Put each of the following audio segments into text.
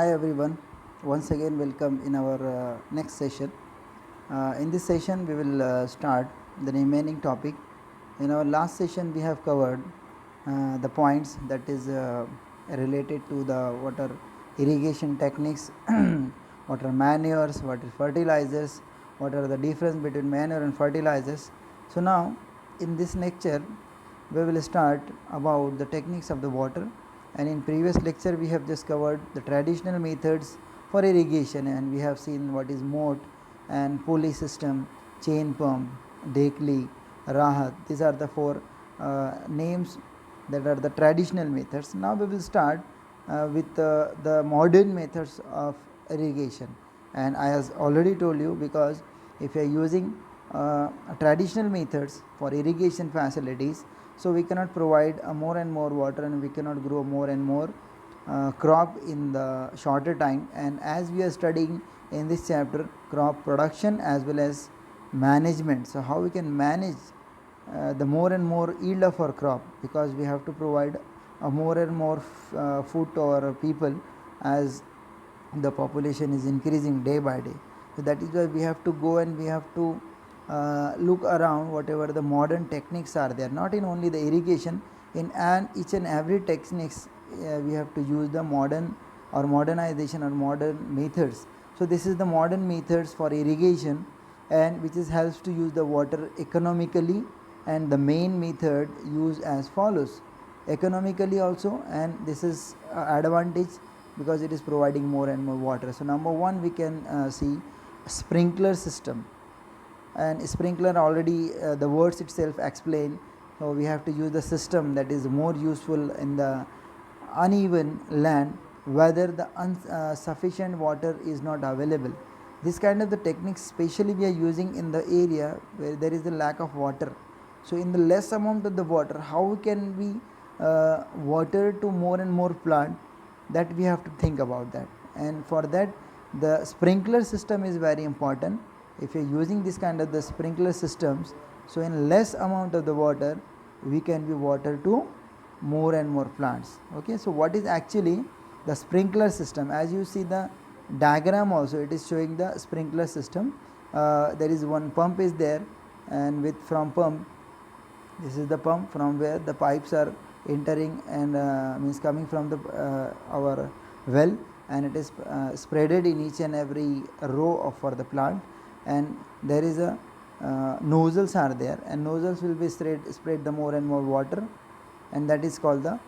Hi everyone, once again welcome in our next session. In this session we will start the remaining topic. In our last session we have covered the points that is related to the water irrigation techniques, what are manures, what are fertilizers, what are the difference between manure and fertilizers. So now in this lecture we will start about the techniques of the water, and in previous lecture we have just covered the traditional methods for irrigation, and we have seen what is moat and pulley system, chain pump, dekli, rahat. These are the four names that are the traditional methods. Now we will start with the modern methods of irrigation, and I have already told you, because if you are using traditional methods for irrigation facilities, so we cannot provide more and more water, and we cannot grow more and more crop in the shorter time. And as we are studying in this chapter crop production as well as management, so how we can manage the more and more yield of our crop, because we have to provide more and more food to our people as the population is increasing day by day. So that is why we have to go and we have to look around whatever the modern techniques are there, not in only the irrigation, in each and every techniques we have to use the modern or modernization or modern methods. So this is the modern methods for irrigation, and which is helps to use the water economically, and the main method used as follows: economically also, and this is advantage because it is providing more and more water. So number one, we can see sprinkler system, and sprinkler already the words itself explain. So we have to use the system that is more useful in the uneven land, whether the sufficient water is not available. This kind of the techniques specially we are using in the area where there is a lack of water. So in the less amount of the water, how can we water to more and more plant, that we have to think about that. And for that, the sprinkler system is very important. If you are using this kind of the sprinkler systems, so in less amount of the water we can be water to more and more plants. Okay, so what is actually the sprinkler system? As you see the diagram also, it is showing the sprinkler system. There is one pump is there, and with from pump, this is the pump from where the pipes are entering and means coming from the our well, and it is spreaded in each and every row of for the plant, and there is a nozzles are there, and nozzles will be spread the more and more water, and that is called the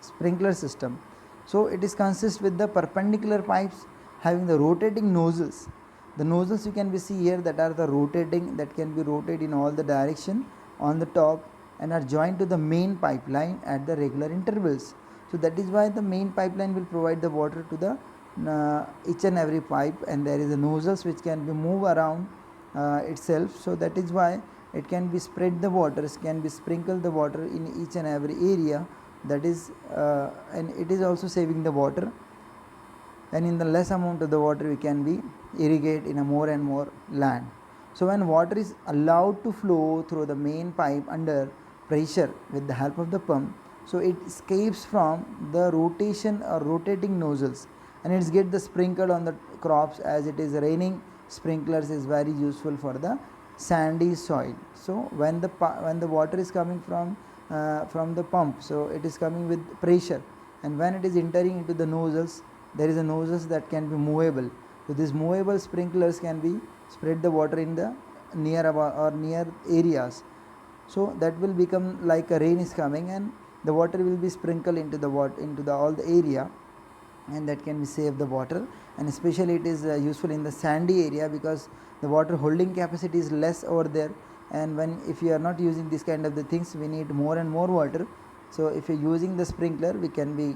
sprinkler system. So it is consist with the perpendicular pipes having the rotating nozzles. The nozzles you can be see here that are the rotating, that can be rotated in all the direction on the top, and are joined to the main pipeline at the regular intervals. So that is why the main pipeline will provide the water to the each and every pipe, and there is a nozzles which can be move around itself. So that is why it can be spread the waters, can be sprinkle the water in each and every area. That is and it is also saving the water, and in the less amount of the water we can be irrigate in a more and more land. So when water is allowed to flow through the main pipe under pressure with the help of the pump, so it escapes from the rotation or rotating nozzles, and it's get the sprinkled on the crops. As it is raining, sprinklers is very useful for the sandy soil. So when the water is coming from the pump, so it is coming with pressure, and when it is entering into the nozzles, there is a nozzles that can be movable. So these movable sprinklers can be spread the water in the near areas. So that will become like a rain is coming, and the water will be sprinkled into the all the area, and that can be save the water. And especially it is useful in the sandy area, because the water holding capacity is less over there, and when if you are not using this kind of the things, we need more and more water. So if you are using the sprinkler, we can be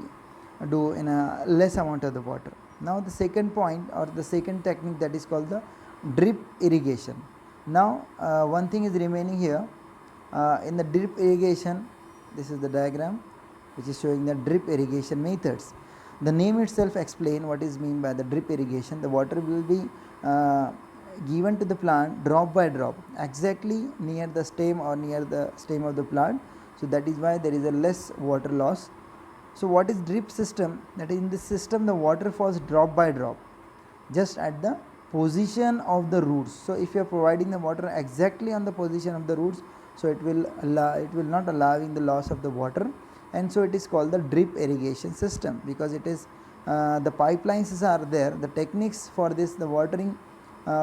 do in a less amount of the water. Now the second point or the second technique, that is called the drip irrigation. Now one thing is remaining here in the drip irrigation. This is the diagram which is showing the drip irrigation methods. The name itself explain what is mean by the drip irrigation. The water will be given to the plant drop by drop, exactly near the stem or near the stem of the plant. So that is why there is a less water loss. So what is drip system? That is, in this system the water falls drop by drop just at the position of the roots. So if you are providing the water exactly on the position of the roots, so it will not allowing the loss of the water, and so it is called the drip irrigation system, because it is the pipelines are there. The techniques for this, the watering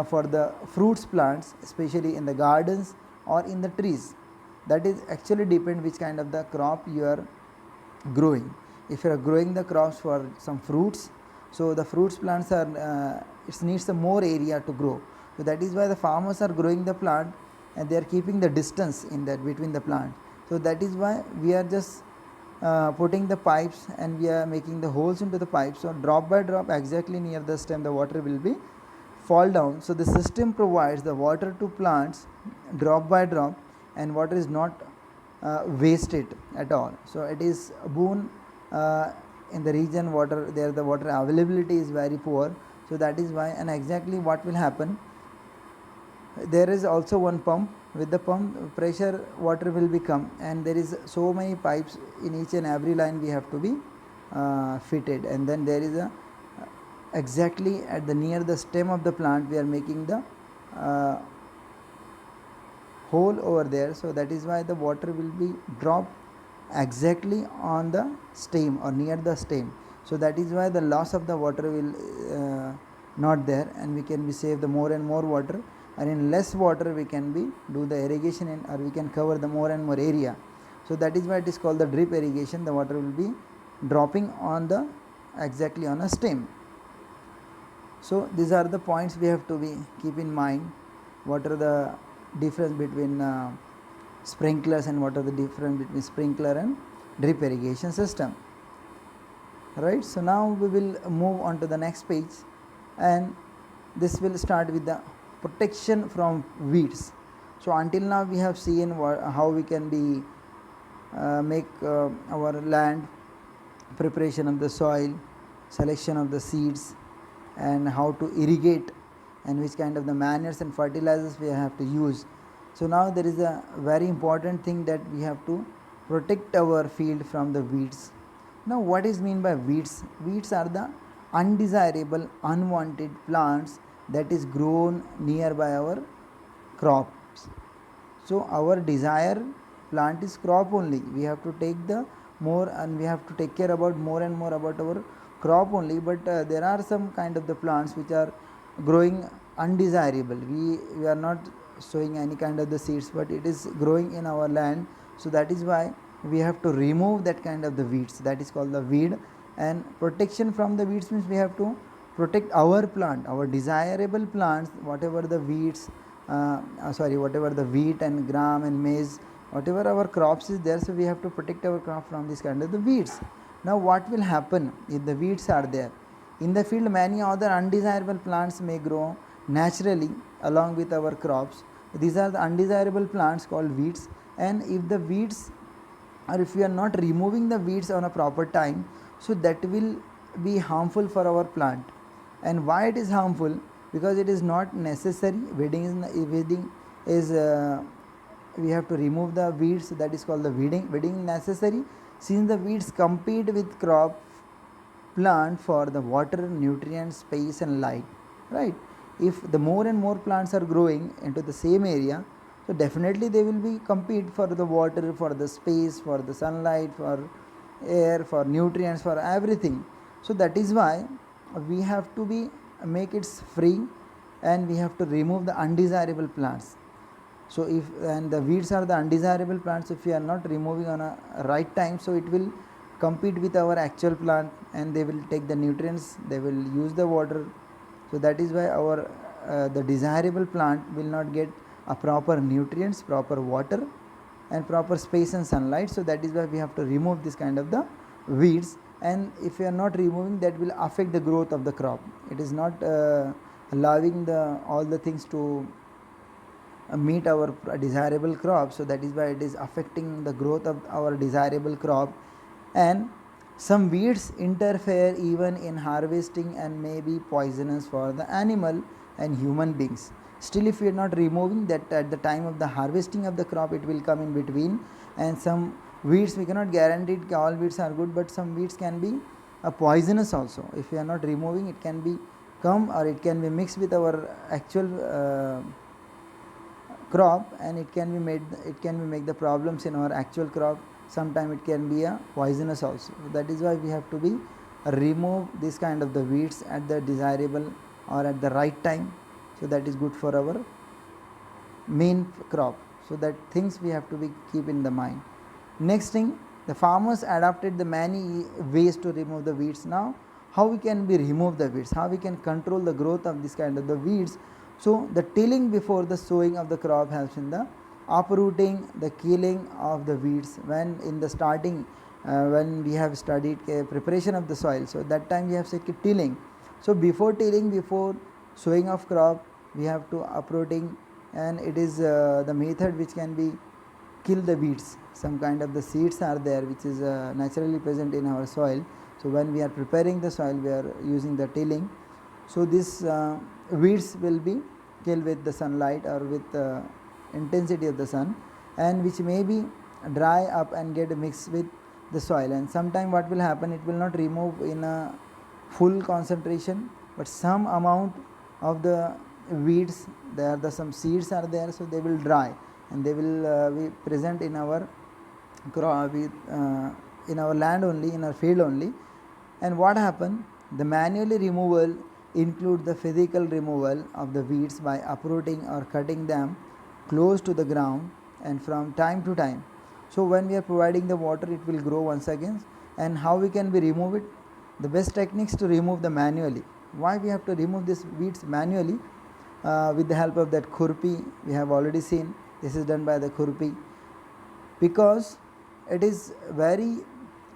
for the fruits plants, especially in the gardens or in the trees, that is actually depend which kind of the crop you are growing. If you are growing the crops for some fruits, so the fruits plants are it needs some more area to grow. So that is why the farmers are growing the plant and they are keeping the distance in that between the plant. So that is why we are just putting the pipes and we are making the holes into the pipes. So drop by drop exactly near the stem the water will be fall down. So the system provides the water to plants drop by drop, and water is not wasted at all. So it is a boon in the region water there the water availability is very poor. So that is why, and exactly what will happen, there is also one pump. With the pump pressure water will become, and there is so many pipes in each and every line we have to be fitted, and then there is a exactly at the near the stem of the plant we are making the hole over there. So that is why the water will be dropped exactly on the stem or near the stem. So that is why the loss of the water will not there, and we can be save the more and more water, and in less water we can be do the irrigation in, or we can cover the more and more area. So that is why it is called the drip irrigation. The water will be dropping on the exactly on a stem. So these are the points we have to be keep in mind. What are the difference between sprinklers and what are the difference between sprinkler and drip irrigation system, right? So now we will move on to the next page, and this will start with the protection from weeds. So until now we have seen how we can be make our land, preparation of the soil, selection of the seeds, and how to irrigate, and which kind of the manures and fertilizers we have to use. So now there is a very important thing that we have to protect our field from the weeds. Now what is mean by weeds? Weeds are the undesirable, unwanted plants that is grown nearby our crops. So our desire plant is crop only. We have to take the more, and we have to take care about more and more about our crop only. But there are some kind of the plants which are growing undesirable. We are not sowing any kind of the seeds, but it is growing in our land. So that is why we have to remove that kind of the weeds. That is called the weed. And protection from the weeds means we have to protect our plant, our desirable plants, whatever the weeds, whatever the wheat and gram and maize, whatever our crops is there. So we have to protect our crop from this kind of the weeds. Now what will happen if the weeds are there in the field? Many other undesirable plants may grow naturally along with our crops. These are the undesirable plants called weeds, and if the weeds, or if we are not removing the weeds on a proper time, so that will be harmful for our plant. And why it is harmful? Because it is not necessary. Weeding is we have to remove the weeds. That is called the weeding. Weeding necessary since the weeds compete with crop plant for the water, nutrients, space and light, right? If the more and more plants are growing into the same area, so definitely they will be compete for the water, for the space, for the sunlight, for air, for nutrients, for everything. So that is why we have to be make it free, and we have to remove the undesirable plants. So if, and the weeds are the undesirable plants, if we are not removing on a right time, so it will compete with our actual plant, and they will take the nutrients, they will use the water. So that is why our the desirable plant will not get a proper nutrients, proper water and proper space and sunlight. So that is why we have to remove this kind of the weeds, and if we are not removing, that will affect the growth of the crop. It is not allowing the all the things to meet our desirable crop. So that is why it is affecting the growth of our desirable crop. And some weeds interfere even in harvesting and may be poisonous for the animal and human beings. Still, if we are not removing that, at the time of the harvesting of the crop, it will come in between, and some weeds, we cannot guarantee it all weeds are good, but some weeds can be poisonous also. If we are not removing, it can be come or it can be mixed with our actual crop, and it can be make the problems in our actual crop. Sometime it can be a poisonous also. That is why we have to be remove this kind of the weeds at the desirable or at the right time, so that is good for our main crop. So that things we have to be keep in the mind. Next thing, the farmers adopted the many ways to remove the weeds. Now how we can be remove the weeds, how we can control the growth of this kind of the weeds. So the tilling before the sowing of the crop helps in the uprooting, the killing of the weeds. When in the starting, when we have studied preparation of the soil, so that time we have said tilling. So before tilling, before sowing of crop, we have to uprooting, and it is the method which can be kill the weeds. Some kind of the seeds are there which is naturally present in our soil. So when we are preparing the soil, we are using the tilling. So this weeds will be killed with the sunlight or with intensity of the sun, and which may be dry up and get mixed with the soil. And sometime what will happen, it will not remove in a full concentration, but some amount of the weeds, there are some seeds are there, so they will dry and they will be present in our in our land only, in our field only. And what happen, the manually removal include the physical removal of the weeds by uprooting or cutting them close to the ground and from time to time. So when we are providing the water, it will grow once again. And how we can be remove it, the best techniques to remove the manually. Why we have to remove these weeds manually? With the help of that khurpi, we have already seen this is done by the khurpi, because it is very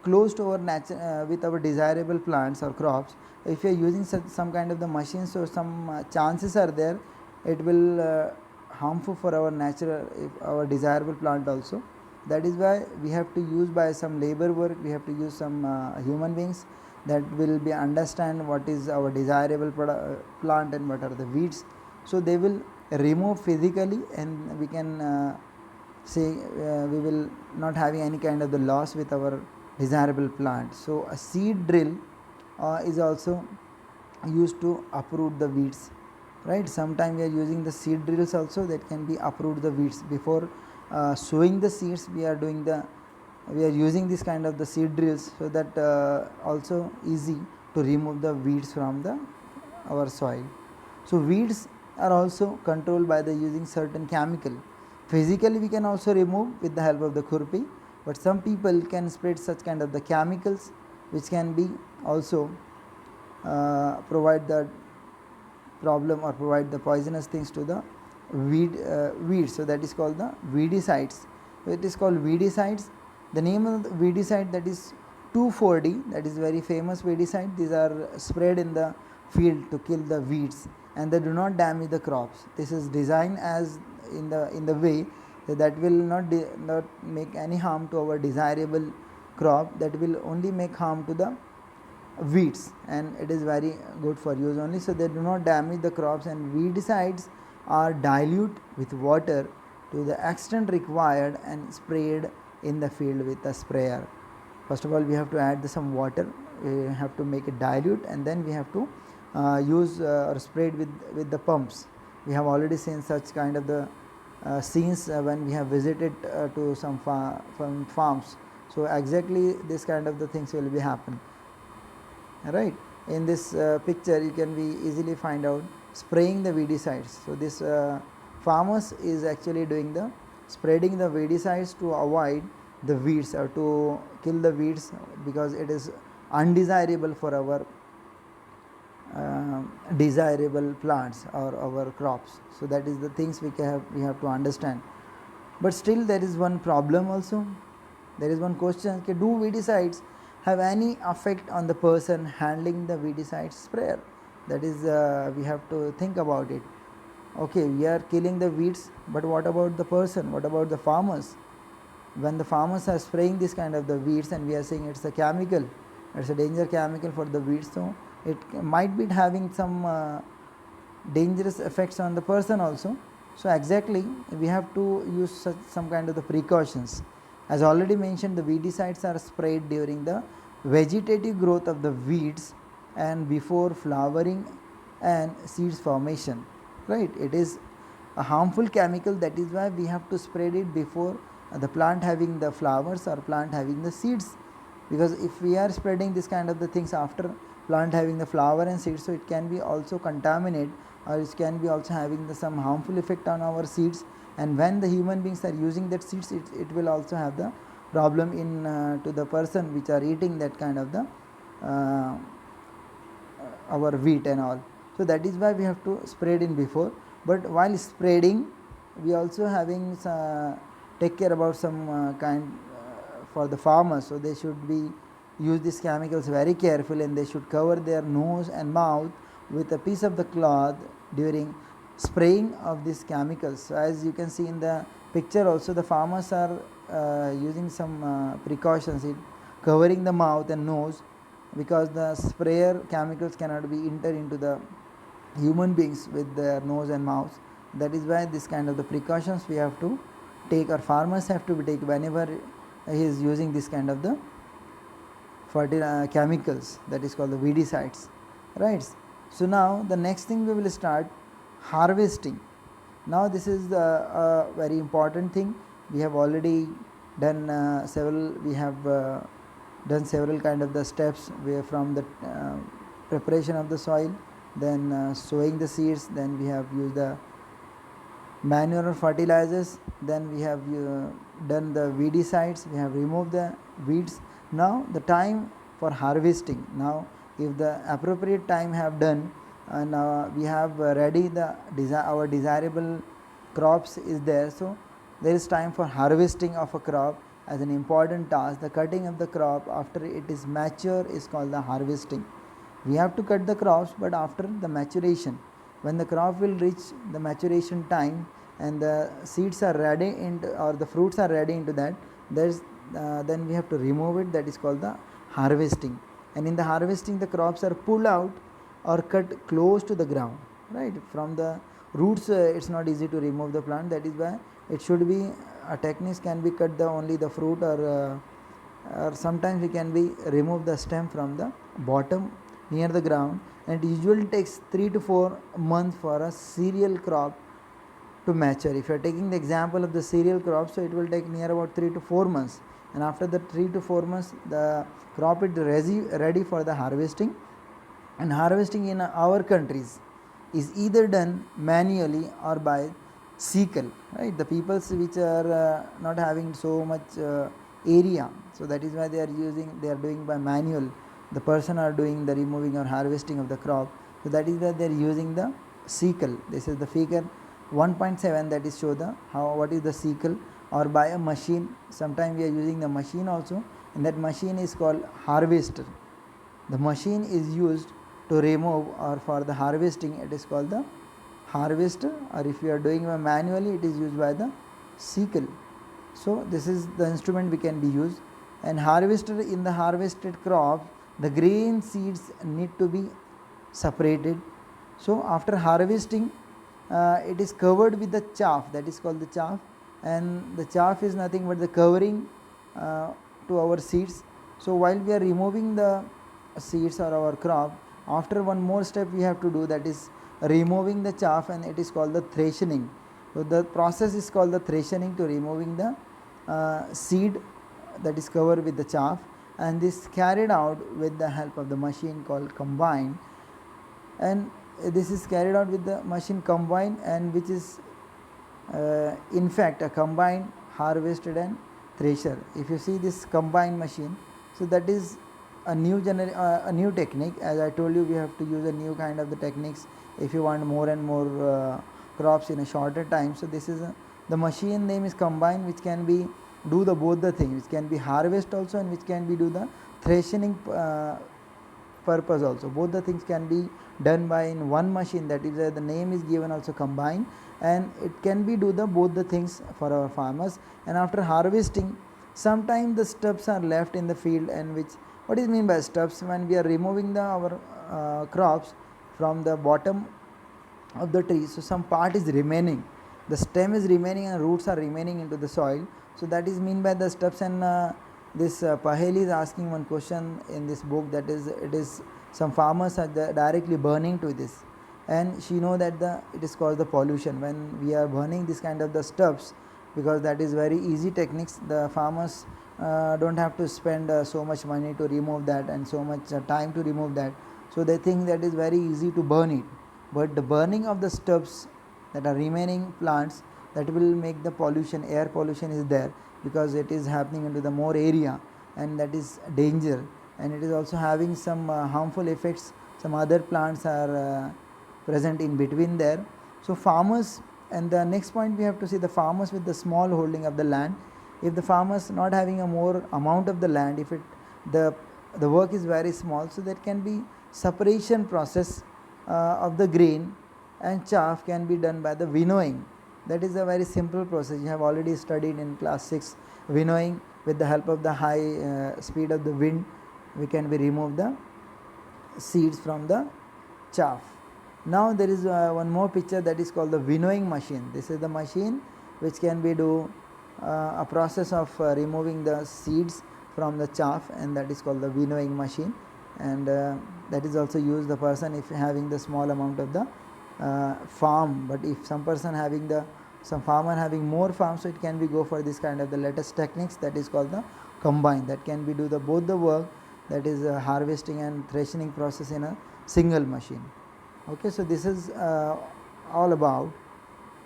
close to our with our desirable plants or crops. If you are using some kind of the machines, or some chances are there it will harmful for our natural, our desirable plant also. That is why we have to use by some labor work, we have to use some human beings that will be understand what is our desirable plant and what are the weeds. So they will remove physically, and we can say we will not having any kind of the loss with our desirable plant. So a seed drill is also used to uproot the weeds, right? Sometimes we are using the seed drills also that can be uproot the weeds. Before sowing the seeds, we are using this kind of the seed drills, so that also easy to remove the weeds from our soil. So weeds are also controlled by the using certain chemical. Physically we can also remove with the help of the khurpi, but some people can spread such kind of the chemicals which can be also provide the problem or provide the poisonous things to the weeds. So that is called the weedicides. So it is called weedicides. The name of the weedicide, that is 2,4-D, that is very famous weedicide. These are sprayed in the field to kill the weeds, and they do not damage the crops. This is designed as in the way that will not make any harm to our desirable crop, that will only make harm to the weeds, and it is very good for use only. So they do not damage the crops, and weedicides are dilute with water to the extent required and sprayed in the field with a sprayer. First of all, we have to add some water, we have to make it dilute, and then we have to use or spray it with the pumps. We have already seen such kind of the scenes when we have visited to some farms. So exactly this kind of the things will be happen, right? In this picture you can be easily find out spraying the weedicides. So this farmers is actually doing the spreading the weedicides to avoid the weeds or to kill the weeds, because it is undesirable for our desirable plants or our crops. So that is the things we have to understand. But still there is one problem also. There is one question, do weedicides have any effect on the person handling the weedicide sprayer? That is we have to think about it. Okay, we are killing the weeds, but what about the person, what about the farmers? When the farmers are spraying this kind of the weeds, and we are saying it's a chemical, it's a danger chemical for the weeds, so it might be having some dangerous effects on the person also. So exactly we have to use some kind of the precautions. As already mentioned, the weedicides are sprayed during the vegetative growth of the weeds and before flowering and seeds formation, right? It is a harmful chemical, that is why we have to spread it before the plant having the flowers or plant having the seeds, because if we are spreading this kind of the things after plant having the flower and seeds, so it can be also contaminate, or it can be also having the some harmful effect on our seeds, and when the human beings are using that seeds, it will also have the problem in to the person which are eating that kind of the our wheat and all. So that is why we have to spread in before. But while spreading, we also having take care about some kind for the farmers, so they should be use these chemicals very carefully, and they should cover their nose and mouth with a piece of the cloth during spraying of these chemicals. So as you can see in the picture also, the farmers are using some precautions in covering the mouth and nose, because the sprayer chemicals cannot be enter into the human beings with their nose and mouth. That is why this kind of the precautions we have to take, or farmers have to take whenever he is using this kind of the chemicals, that is called the weedicides, right? So now the next thing we will start harvesting. Now this is the very important thing. We have already done done several kind of the steps, where from the preparation of the soil, then sowing the seeds, then we have used the manure or fertilizers, then we have done the weedicides, we have removed the weeds. Now the time for harvesting. Now if the appropriate time have done, and we have ready the our desirable crops is there, so there is time for harvesting of a crop as an important task. The cutting of the crop after it is mature is called the harvesting. We have to cut the crops, but after the maturation, when the crop will reach the maturation time and the seeds are ready or the fruits are ready into that, then we have to remove it. That is called the harvesting. And in the harvesting, the crops are pulled out or cut close to the ground, right? From the roots, it's not easy to remove the plant. That is why it should be techniques can be cut only the fruit, or sometimes we can be remove the stem from the bottom near the ground. And it usually takes 3 to 4 months for a cereal crop to mature. If you are taking the example of the cereal crop, so it will take near about 3 to 4 months, and after the 3 to 4 months the crop is ready for the harvesting. And harvesting in our countries is either done manually or by sickle, right? The peoples which are not having so much area, so that is why they are doing by manual. The person are doing the removing or harvesting of the crop, so that is why they are using the sickle. This is the figure 1.7 that is show the what is the sickle, or by a machine. Sometimes we are using the machine also, and that machine is called harvester. The machine is used to remove, or for the harvesting it is called the harvester, or if you are doing it manually it is used by the sickle. So this is the instrument we can be used. And harvester, in the harvested crop, the grain seeds need to be separated. So after harvesting, it is covered with the chaff, that is called the chaff, and the chaff is nothing but the covering to our seeds. So while we are removing the seeds or our crop, after one more step we have to do, that is removing the chaff, and it is called the threshing. So the process is called the threshing, to removing the seed that is covered with the chaff, and this carried out with the help of the machine called combine. And this is carried out with the machine combine, and which is in fact a combine harvested and thresher. If you see this combine machine, so that is a new technique. As I told you, we have to use a new kind of the techniques if you want more and more crops in a shorter time. So this is the machine name is combine, which can be do the both the things, which can be harvest also, and which can be do the threshing purpose also. Both the things can be done by in one machine. That is the name is given also combine, and it can be do the both the things for our farmers. And after harvesting, sometimes the stubs are left in the field, and which what is mean by stubs? When we are removing our crops from the bottom of the tree, so some part is remaining. the stem is remaining and roots are remaining into the soil. So that is mean by the steps. And this Paheli is asking one question in this book, that is, it is some farmers are directly burning to this, and she know that it is caused the pollution when we are burning this kind of the stuffs, because that is very easy techniques. The farmers don't have to spend so much money to remove that and so much time to remove that, so they think that is very easy to burn it. But the burning of the stuffs that are remaining plants, that will make the pollution, air pollution is there, because it is happening into the more area, and that is danger, and it is also having some harmful effects. Some other plants are present in between there. So farmers, and the next point we have to see, the farmers with the small holding of the land. If the farmers not having a more amount of the land, if the work is very small, so there can be separation process of the grain and chaff can be done by the winnowing. That is a very simple process. You have already studied in class 6 winnowing. With the help of the high speed of the wind, we can remove the seeds from the chaff. Now there is one more picture, that is called the winnowing machine. This is the machine which can be do a process of removing the seeds from the chaff, and that is called the winnowing machine. And that is also used the person if having the small amount of the farm. But if some person having some farmer having more farm, so it can be go for this kind of the latest techniques, that is called the combine, that can be do the both the work, that is harvesting and threshing process in a single machine. Okay, so this is all about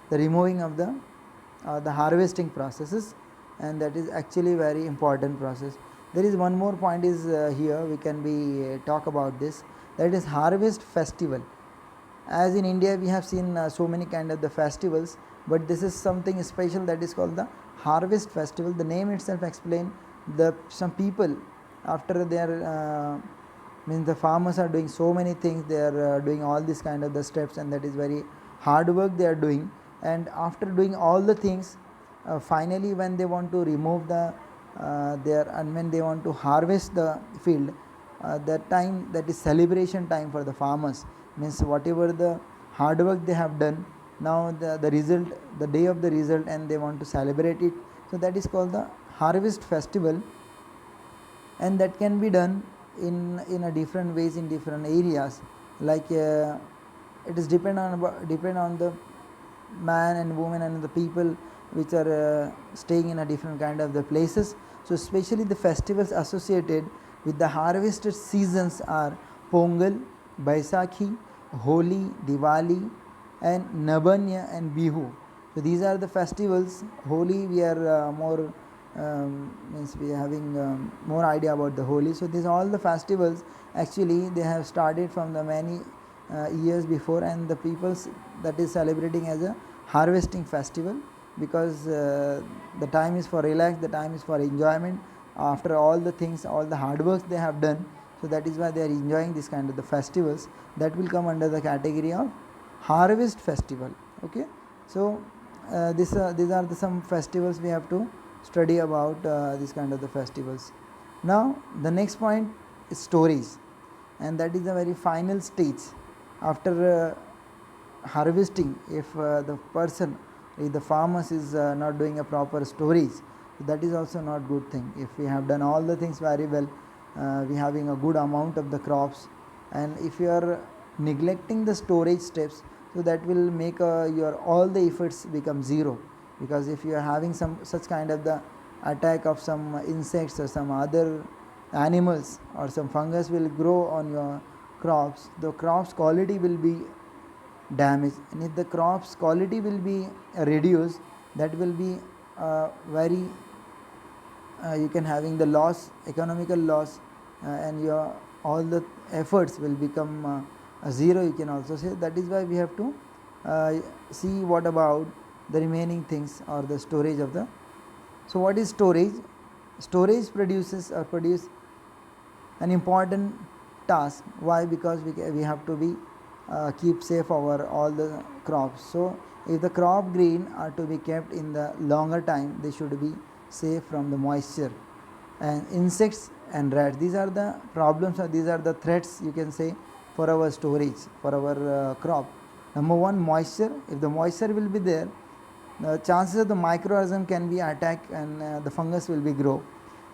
the removing of the harvesting processes, and that is actually very important process. There is one more point is here we can be talk about this, that is harvest festival. As in India we have seen so many kind of the festivals, but this is something special, that is called the harvest festival. The name itself explain some people after their means the farmers are doing so many things, they are doing all this kind of the steps, and that is very hard work they are doing. And after doing all the things, finally when they want to remove and when they want to harvest the field, that time, that is celebration time for the farmers. Means whatever the hard work they have done, now the result, the day of the result, and they want to celebrate it. So that is called the harvest festival, and that can be done in a different ways in different areas. Like it is depend on the man and woman and the people which are staying in a different kind of the places. So especially the festivals associated with the harvested seasons are Pongal, Baisakhi, Holi, Diwali, and Nabanya and Bihu. So these are the festivals. Holi we are more means we are having more idea about the Holi. So these all the festivals actually they have started from the many years before, and the peoples that is celebrating as a harvesting festival, because the time is for relax, the time is for enjoyment after all the things, all the hard works they have done. So that is why they are enjoying this kind of the festivals, that will come under the category of harvest festival. Okay, so these are some festivals we have to study about this kind of the festivals. Now the next point is storage, and that is the very final stage after harvesting. If the farmers is not doing a proper storage, that is also not good thing. If we have done all the things very well, we having a good amount of the crops, and if you are neglecting the storage steps, so that will make your all the efforts become zero. Because if you are having some such kind of the attack of some insects or some other animals or some fungus will grow on your crops, the crops quality will be damaged, and if the crops quality will be reduced, that will be very you can having the loss, economical loss, and your all the efforts will become zero, you can also say. That is why we have to see what about the remaining things or the storage of the. So what is storage? Storage produce an important task. Why? Because we have to be keep safe our all the crops. So if the crop grain are to be kept in the longer time, they should be safe from the moisture and insects and rats. These are the problems, or these are the threats, you can say, for our storage, for our crop. Number one, moisture. If the moisture will be there, the chances of the microorganism can be attacked and the fungus will be grow.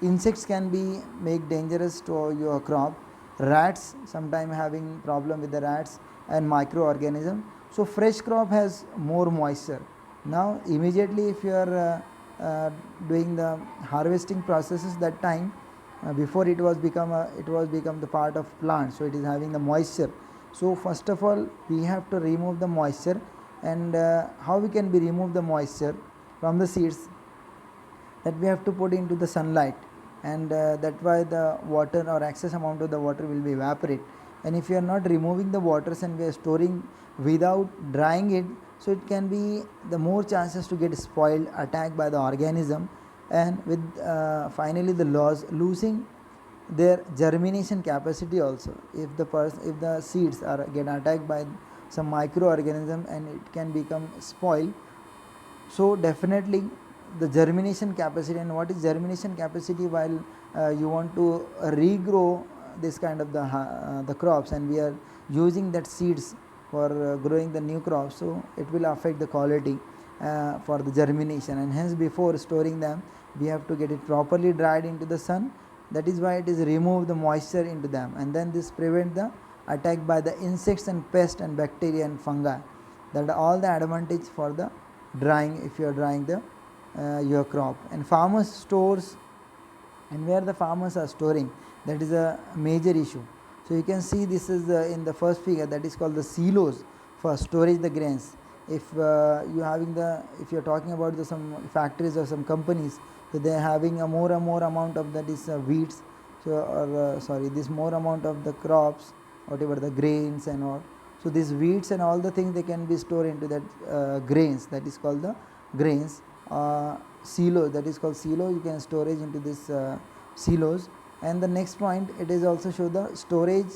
Insects can be make dangerous to your crop. Rats, sometime having problem with the rats and microorganism. So fresh crop has more moisture. Now immediately if you are doing the harvesting processes, that time before it was become the part of plant, so it is having the moisture. So first of all we have to remove the moisture, and how we can be remove the moisture from the seeds, that we have to put into the sunlight, and that why the water or excess amount of the water will be evaporate. And if you are not removing the waters and we are storing without drying it, so it can be the more chances to get spoiled, attacked by the organism, and with finally the losing their germination capacity also. If the seeds are get attacked by some microorganism and it can become spoiled, so definitely the germination capacity. And what is germination capacity? While you want to regrow this kind of the crops, and we are using that seeds for growing the new crops, so it will affect the quality for the germination, and hence before storing them we have to get it properly dried into the sun. That is why it is remove the moisture into them, and then this prevent the attack by the insects and pests and bacteria and fungi. That are all the advantage for the drying, if you are drying the your crop. And farmers stores, and where the farmers are storing, that is a major issue. So you can see this is in the first figure, that is called the silos for storage the grains. If you are talking about some factories or some companies, so they are having a more and more amount of that is wheats, so or this more amount of the crops, whatever the grains and all. So these wheats and all the things, they can be stored into that grains, that is called the grains. Silo, that is called silo, you can storage into this silos. And the next point, it is also show the storage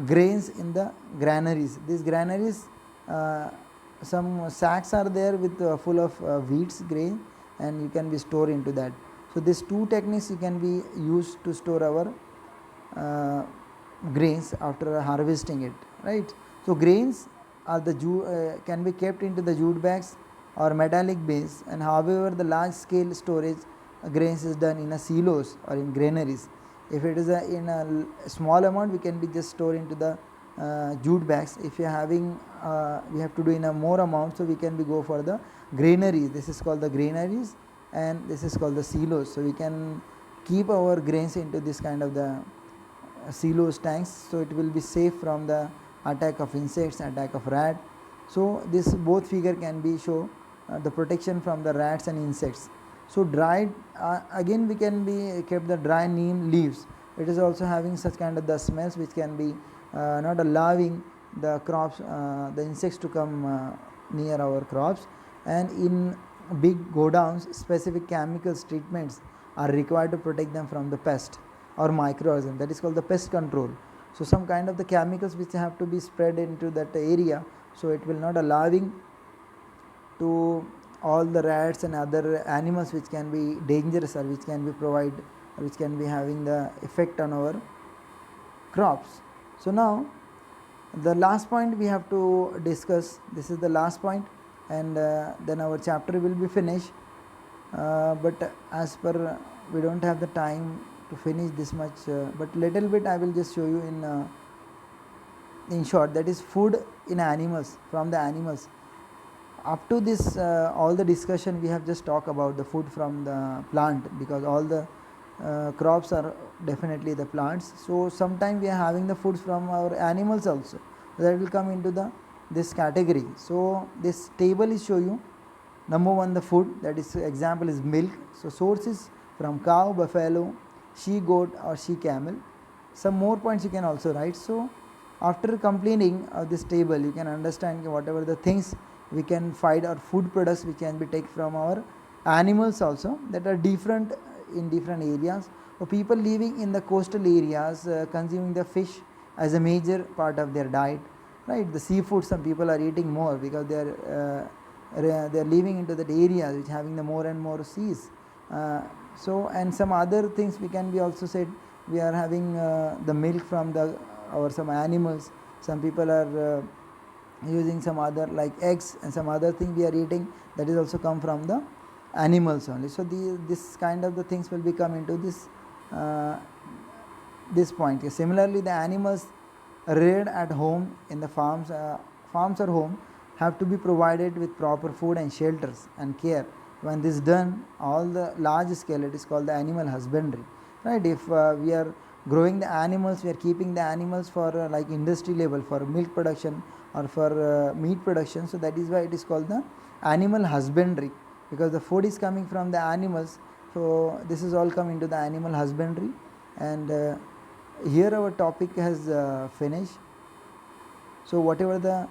grains in the granaries. These granaries, some sacks are there with full of wheats grain, and you can be stored into that. So these two techniques you can be used to store our grains after harvesting it, right? So grains are the can be kept into the jute bags or metallic bins, and however the large scale storage grains is done in a silos or in granaries. If it is in a small amount, we can be just store into the jute bags. If you are having we have to do in a more amount, so we can be go for the granaries. This is called the granaries, and this is called the silos. So we can keep our grains into this kind of the silos tanks, so it will be safe from the attack of insects, attack of rat. So this both figure can be show the protection from the rats and insects. So dried, again we can be kept the dry neem leaves. It is also having such kind of the smells which can be not allowing the crops, the insects to come near our crops. And in big godowns, specific chemicals treatments are required to protect them from the pest or microorganism. That is called the pest control. So some kind of the chemicals which have to be spread into that area, so it will not allowing to all the rats and other animals which can be dangerous, or which can be provide, or which can be having the effect on our crops. So now the last point we have to discuss, this is the last point, and then our chapter will be finished. But as per we don't have the time to finish this much, but little bit I will just show you in short. That is food in animals, from the animals. Up to this all the discussion we have just talked about the food from the plant, because all the crops are definitely the plants. So sometime we are having the foods from our animals also, that will come into this category. So this table is show you number one the food, that is example is milk. So source is from cow, buffalo, she goat or she camel. Some more points you can also write. So after completing this table, you can understand whatever the things we can find, or food products which can be taken from our animals also, that are different in different areas. For people living in the coastal areas, consuming the fish as a major part of their diet, right? The seafood some people are eating more because they are living into that areas which having the more and more seas. So and some other things we can be also said, we are having the milk from our some animals. Some people are using some other like eggs and some other thing we are eating, that is also come from the animals only. So this kind of the things will become into this point. Similarly, the animals reared at home in the farms or home have to be provided with proper food and shelters and care. When this done all the large scale, it is called the animal husbandry, right? If we are growing the animals, we are keeping the animals for like industry level, for milk production or for meat production, so that is why it is called the animal husbandry, because the food is coming from the animals. So this is all come into the animal husbandry. And here our topic has finished. So whatever the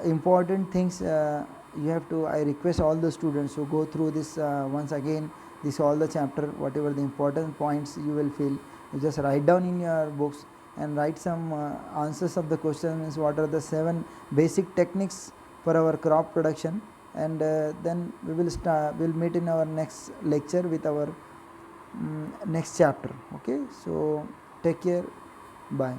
important things you have to, I request all the students to go through this once again, this all the chapter, whatever the important points you will feel, you just write down in your books and write some answers of the questions. What are the 7 basic techniques for our crop production? And then we will we'll meet in our next lecture with our next chapter. Okay, so take care, bye.